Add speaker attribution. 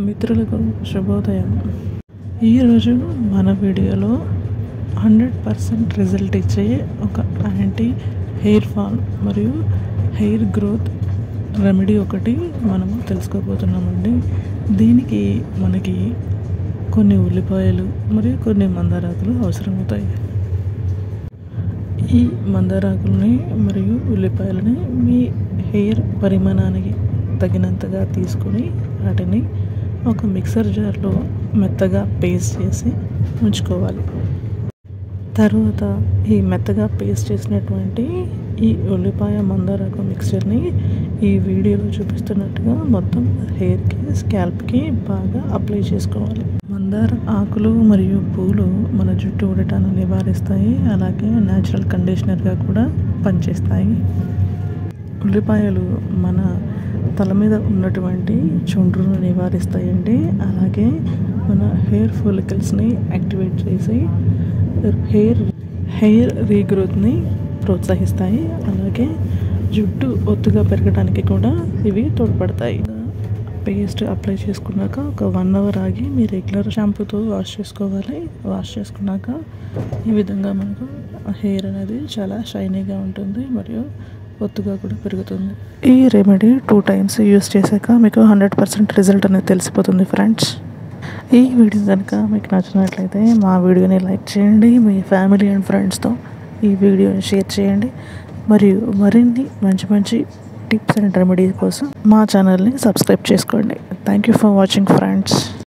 Speaker 1: మిత్రులకు శుభోదయం. ఈరోజు మన వీడియోలో 100% రిజల్ట్ ఇచ్చే ఒక యాంటీ హెయిర్ ఫాల్ మరియు హెయిర్ గ్రోత్ రెమెడీ ఒకటి మనము తెలుసుకోబోతున్నామండి. దీనికి మనకి కొన్ని ఉల్లిపాయలు మరియు కొన్ని మందారాకులు అవసరమవుతాయి. ఈ మందారాకుల్ని మరియు ఉల్లిపాయలని మీ హెయిర్ పరిమాణానికి తగినంతగా తీసుకొని వాటిని ఒక మిక్సర్ జార్లో మెత్తగా పేస్ట్ చేసి ఉంచుకోవాలి. తర్వాత ఈ మెత్తగా పేస్ట్ చేసినటువంటి ఈ ఉల్లిపాయ మందారాకు మిక్చర్ని ఈ వీడియోలో చూపిస్తున్నట్టుగా మొత్తం హెయిర్కి, స్కాల్ప్కి బాగా అప్లై చేసుకోవాలి. మందార ఆకులు మరియు పూలు మన జుట్టు ఊడటాన్ని నివారిస్తాయి, అలాగే న్యాచురల్ కండిషనర్గా కూడా పనిచేస్తాయి. ఉల్లిపాయలు మన తల మీద ఉన్నటువంటి చుండ్రును నివారిస్తాయండి. అలాగే మన హెయిర్ ఫాలికల్స్ని యాక్టివేట్ చేసి హెయిర్ రీగ్రోత్ని ప్రోత్సహిస్తాయి. అలాగే జుట్టు ఒత్తుగా పెరగడానికి కూడా ఇవి తోడ్పడతాయి. పేస్ట్ అప్లై చేసుకున్నాక ఒక 1 అవర్ ఆగి మీ రెగ్యులర్ షాంపూతో వాష్ చేసుకోవాలి. వాష్ చేసుకున్నాక ఈ విధంగా మనకు హెయిర్ అనేది చాలా షైనీగా ఉంటుంది మరియు ఒత్తుగా కూడా పెరుగుతుంది. ఈ రెమెడీ 2 టైమ్స్ యూస్ చేశాక మీకు 100% రిజల్ట్ అనేది తెలిసిపోతుంది ఫ్రెండ్స్. ఈ వీడియో కనుక మీకు నచ్చినట్లయితే మా వీడియోని లైక్ చేయండి, మీ ఫ్యామిలీ అండ్ ఫ్రెండ్స్తో ఈ వీడియోని షేర్ చేయండి మరియు మరిన్ని మంచి టిప్స్ అండ్ రెమెడీస్ కోసం మా ఛానల్ని సబ్స్క్రైబ్ చేసుకోండి. Thank you for watching friends.